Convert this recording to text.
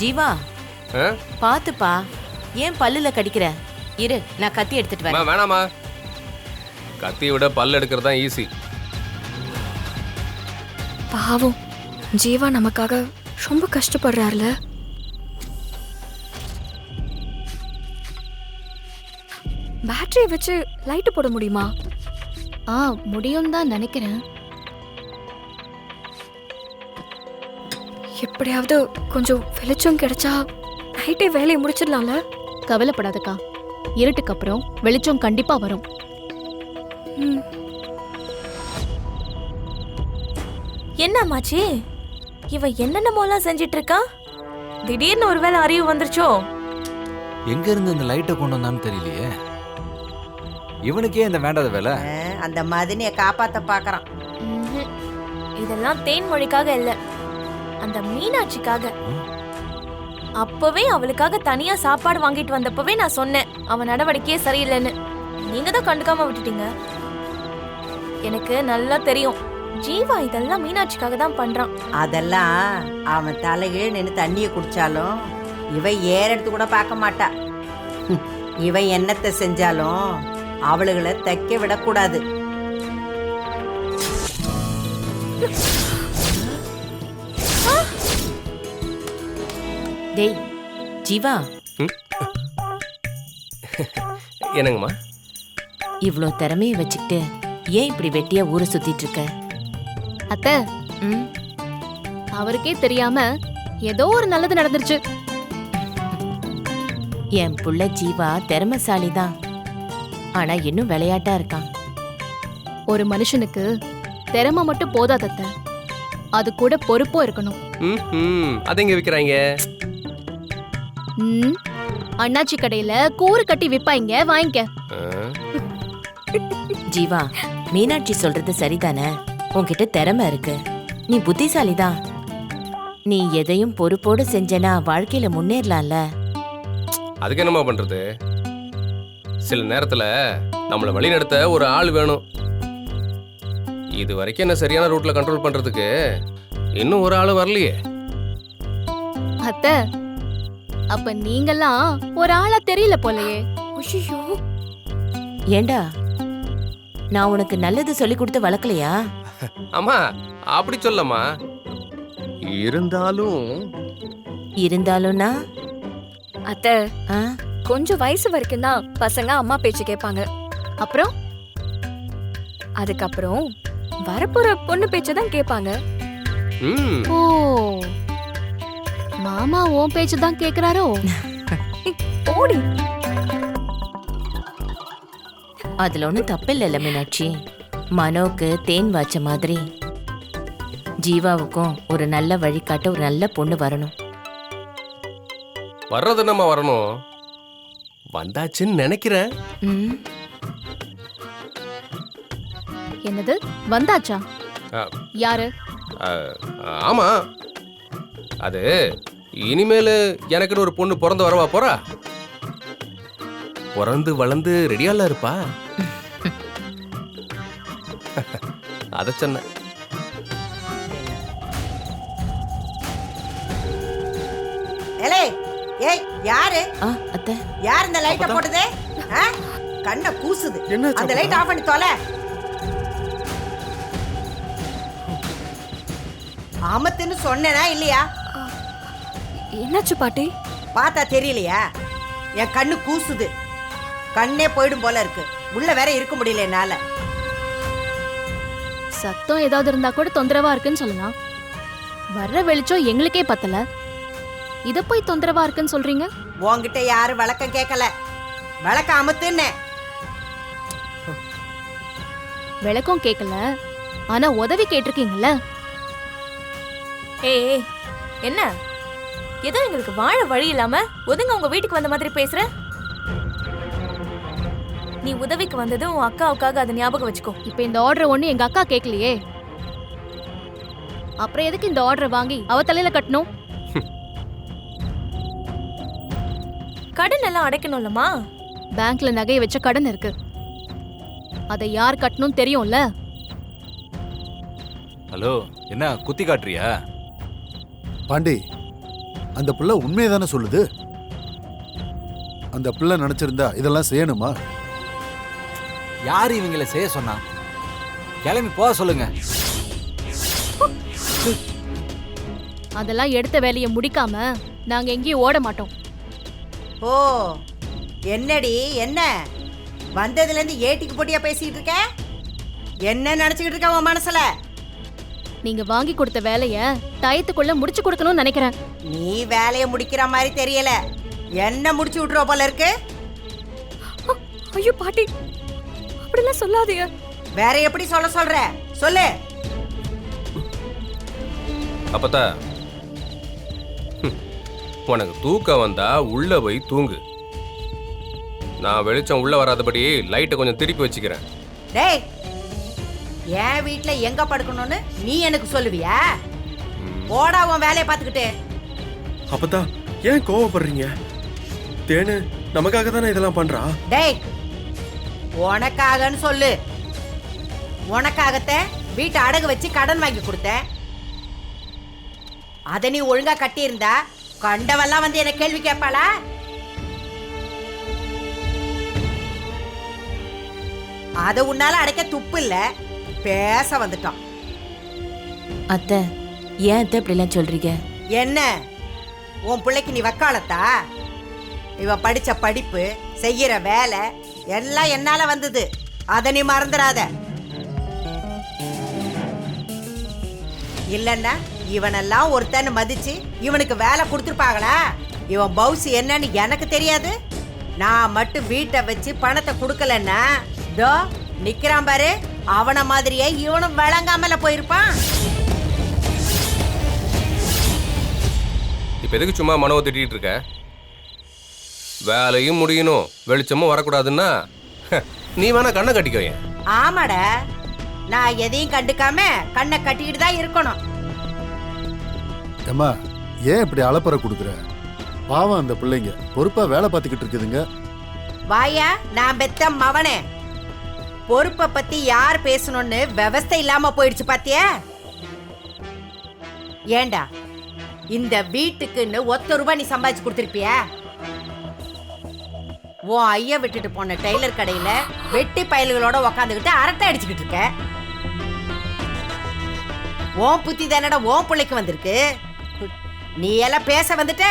ஜீவா பாத்துப்பா, ஏன் பல்லுல கடிக்கிற? இரு, நான் கத்தி எடுத்துட்டு வரேன். வேணாமா, கத்தியை விட பல்லு எடுக்கிறது தான் ஈஸி. பாவம் ஜீவா நமக்காக ரொம்ப கஷ்டப்படுறாருல. பேட்டரியை வச்சு லைட் போட முடியுமா? முடியும் தான் நினைக்கிறேன். எப்படியாவது கொஞ்சம் வெளிச்சம் கிடைச்சா நைட்டே வேலையை முடிச்சிடலாம்ல. கவலைப்படாதக்கா, இருட்டுக்கு அப்புறம் வெளிச்சம் கண்டிப்பா வரும். என்னம்மாச்சி, இவ என்னென்னமோலாம் செஞ்சிட்டு இருக்கா? திடீர்னு ஒருவேளை அறிவு வந்துருச்சோ? எங்க இருந்து இந்த லைட்டை கொண்டு வந்தான்னு தெரியலையே. இவனுக்கே இந்த வேண்டாத வேலை. அந்த மதினிய காப்பாத்த பாக்குறான். இதெல்லாம் தேன்மொழிக்காக இல்ல, அந்த மீனாட்சிக்காக. அப்பவே அவளுக்காக தனியா சாப்பாடு வாங்கிட்டு வந்தப்பவே நான் சொன்னேன் அவன் நடவடிக்கையே சரியில்லைன்னு. நீங்க தான் கண்டுக்காம விட்டுட்டீங்க. எனக்கு நல்லா தெரியும், ஜீவா இதெல்லாம் மீனாட்சிக்காக தான் பண்றான். அதெல்லாம் அவன் தலைகீழ் நின்று தண்ணிய குடிச்சாலும் இவ ஏற எடுத்து கூட பார்க்க மாட்டா. இவன் என்னத்தை செஞ்சாலும் அவளுகளை தைக்க விடக்கூடாது. டேய் ஜீவா, என்னங்கம்மா? இவ்ளோ திறமைய வச்சுக்கிட்டு ஏன் இப்படி வெட்டியா ஊரை சுத்திட்டு இருக்க? அத்தை, அவருக்கே தெரியாம ஏதோ ஒரு நல்லது நடந்துருச்சு. என் புள்ள ஜீவா திறமைசாலிதான், ஆனா இன்னும் விளையாட்டா இருக்கான். ஒரு மனுஷனுக்கு திறமை மட்டும் போதாதத்த, அது கூட பொறுப்பும் இருக்கணும். அது எங்க விக்கிறாங்க? அண்ணாச்சி கடையில கூறு கட்டி விப்பாங்க, வாங்கிக்க. ஜீவா, மீனாட்சி சொல்றது சரிதானே? உன்கிட்ட திறமை இருக்கு, நீ புத்திசாலிதான். நீ எதையும் பொறுப்போடு செஞ்சனா வாழ்க்கையில முன்னேறலாம்ல. அதுக்கு என்னமா பண்றது? சில நேரத்துல நம்மள வழிநடத்த ஒரு ஆள் வேணும். இது வரைக்கும் என்ன சரியான ரூட்ல கண்ட்ரோல் பண்றதுக்கு இன்னும் ஒரு ஆள் வரலையே. அத்த, அப்ப நீங்கெல்லாம் ஒரு ஆளா தெரியல போலயே. ஐயோ, ஏண்டா, நான் உனக்கு நல்லது சொல்லி கொடுத்து வளர்க்கலையா? ஆமா, அப்படி சொல்லமா. இருந்தாலும்னா அத்தை, ஆ? கொஞ்சம் வயசு வரைக்கும் தான் பசங்க அம்மா பேச்சு கேட்பாங்க. அப்புறம் அதுக்கப்புறம் வரப்போற பொண்ணு பேச்சை தான் கேட்பாங்க. ஓ, மாமா உன் பேச்சு தான் கேக்குறாரோ? ஓடி, அதுல ஒண்ணும் தப்பில்ல மீனாட்சி. மனோக்கு தேன் வாச்ச மாதிரி ஜீவாவுக்கும் ஒரு நல்ல வழிகாட்ட ஒரு நல்ல பொண்ணு வரணும். வர்றது நம்ம வரணும், வந்தாச்சுன்னு நினைக்கிறேன். என்னது வந்தாச்சா? யாரு? ஆமா, அது இனிமேல் எனக்குன்னு ஒரு பொண்ணு பிறந்து வரவா போறா. பிறந்து வளர்ந்து ரெடியால இருப்பா. அத சொன்ன. ஏய், யாரு அத்தை, யார் இந்த லைட்ட போடுது? கண்ணை கூசுது. அந்த லைட் ஆஃப் பண்ணி தொலை. ஆமத்துன்னு சொன்னேனா இல்லையா? என்னாச்சு பாட்டி? பார்த்தா தெரியலையா? என் கண்ணு கூசுது, கண்ணே போயிடும் போல இருக்கு. உள்ள வேற இருக்க முடியல என்னால. சத்தம் ஏதாவது இருந்தா கூட தொந்தரவா இருக்குன்னு சொல்லலாம். வர்ற வெளிச்சம் எங்களுக்கே பத்தல, இத போய் தொந்தரவா இருக்குன்னு சொல்றீங்க? உன்கிட்ட யாரு வழக்கம் கேட்கல. வழக்கம் அமுத்துன்னு. விளக்கம் கேட்கல, ஆனா உதவி கேட்டிருக்கீங்கல்ல. ஏய், என்ன ஏதோ எங்களுக்கு வாழ வழி இல்லாம ஒதுங்க உங்க வீட்டுக்கு வந்த மாதிரி பேசுற? நீ உதவிக்கு வந்தது உன் அக்காவுக்காக, அதை ஞாபகம் வச்சுக்கோ. இப்ப இந்த ஆர்டர் ஒண்ணு எங்க அக்கா கேட்கலையே, அப்புறம் எதுக்கு இந்த ஆர்டர் வாங்கி அவ தலையில கட்டணும்? கடன் எல்லாம் அடைக்கணும்லமா. பேங்க்ல நகையை வச்ச கடன் இருக்கு, அதை யார் கட்டணும் தெரியும்ல. ஹலோ, என்ன குத்தி காட்டுறியா? பாண்டி, அந்த பிள்ளை உண்மையை தானே சொல்லுது. அந்த பிள்ளை நினைச்சிருந்தா இதெல்லாம் செய்யணுமா? யார் இவங்கள செய்ய சொன்னா? கிளம்பி போக சொல்லுங்க. அதெல்லாம் எடுத்த வேலையை முடிக்காம நாங்க எங்கேயும் ஓட மாட்டோம். ஓ என்னடி என்ன வந்ததுல இருந்து ஏட்டிக்கு போட்டியா பேசிட்டு இருக்க? என்ன நினைச்சுக்கிட்டு இருக்க உன் மனசுல? நீங்க வாங்கி கொடுத்த வேலைய டயத்துக்குள்ள முடிச்சு கொடுக்கணும்னு நினைக்கிறேன். நீ வேலையை முடிக்கிற மாதிரி தெரியல. என்ன முடிச்சு விட்டுருவ போல இருக்கு. ஐயோ பாட்டி, அப்படிலாம் சொல்லாதீங்க. வேற எப்படி சொல்ல சொல்ற? சொல்லு. அப்பத்தா உனக்கு தூக்கம் வந்தா உள்ள போய் தூங்கு. நான் வெளிச்சம் உள்ள வராதபடி லைட்டை கொஞ்சம் திருப்பி வச்சுக்கிறேன். டேய், என் வீட்டுல எங்க படுக்கணும்னு நீ எனக்கு சொல்லுவியா? போடா உன் வேலையை பார்த்துக்கிட்டு. அப்பதா ஏன் கோவப்படுறீங்க? தேனு நமக்காக தானே இதெல்லாம் பண்றா. டேய், உனக்காகன்னு சொல்லு. உனக்காகத்த வீட்டை அடகு வச்சு கடன் வாங்கி கொடுத்தேன். அத நீ ஒழுங்கா கட்டியிருந்தா கண்டவெல்லாம் வந்து என்ன கேள்வி கேட்பாளா? அத உன்னால அடைக்க துப்பு இல்ல, பேச வந்துட்டான். அத்தை, ஏன் அத்தை இப்படிலாம் சொல்றீங்க? என்ன உன் பிள்ளைக்கு நீ வக்காலத்தா? இவ படிச்ச படிப்பு, செய்யற வேலை எல்லாம் என்னால வந்தது. அத நீ மறந்துடாத. இல்லன்னா இவனெல்லாம் ஒருத்தன்னு மதிச்சு இவனுக்கு வேலை கொடுத்துருப்பாங்களா? இவன் பவுஸ் என்னன்னு எனக்கு தெரியாது. நான் மட்டும் வீட்டை வச்சு பணத்தை கொடுக்கலன்னா தோ நிக்கிறான் பாரு, அவன மாதிரியே இவனும் விளங்காமல போயிருப்பான். இப்ப எதுக்கு சும்மா மனவை திட்டிட்டு இருக்க? வேலையும் முடியணும், வெளிச்சமும் வரக்கூடாதுன்னா நீ வேணா கண்ணை கட்டிக்கோயேன். ஆமாடா, நான் எதையும் கண்டுக்காம கண்ணை கட்டிக்கிட்டு தான் இருக்கணும். ஏம்மா, ஏன் இப்படி அலப்பறை கொடுக்குற? பாவம், அந்த பிள்ளைங்க பொறுப்பா வேலை பார்த்துக்கிட்டு இருக்குதுங்க. வாயா, நான் பெத்த மவனே. பொறுப்பை பத்தி யார் பேசணும்னு விவஸ்தை இல்லாம போயிடுச்சு பாத்தியா? ஏண்டா இந்த வீட்டுக்குன்னு ₹1 நீ சம்பாதிச்சு கொடுத்திருப்பியா? உன் ஐயா விட்டுட்டு போன டெய்லர் கடையில வெட்டி பயல்களோட உக்காந்துக்கிட்டு அரட்டை அடிச்சுக்கிட்டு இருக்க. உன் புத்தி தானடா உன் பிள்ளைக்கு வந்திருக்கு. நீ எல்லாம் பேச வந்துட்ட.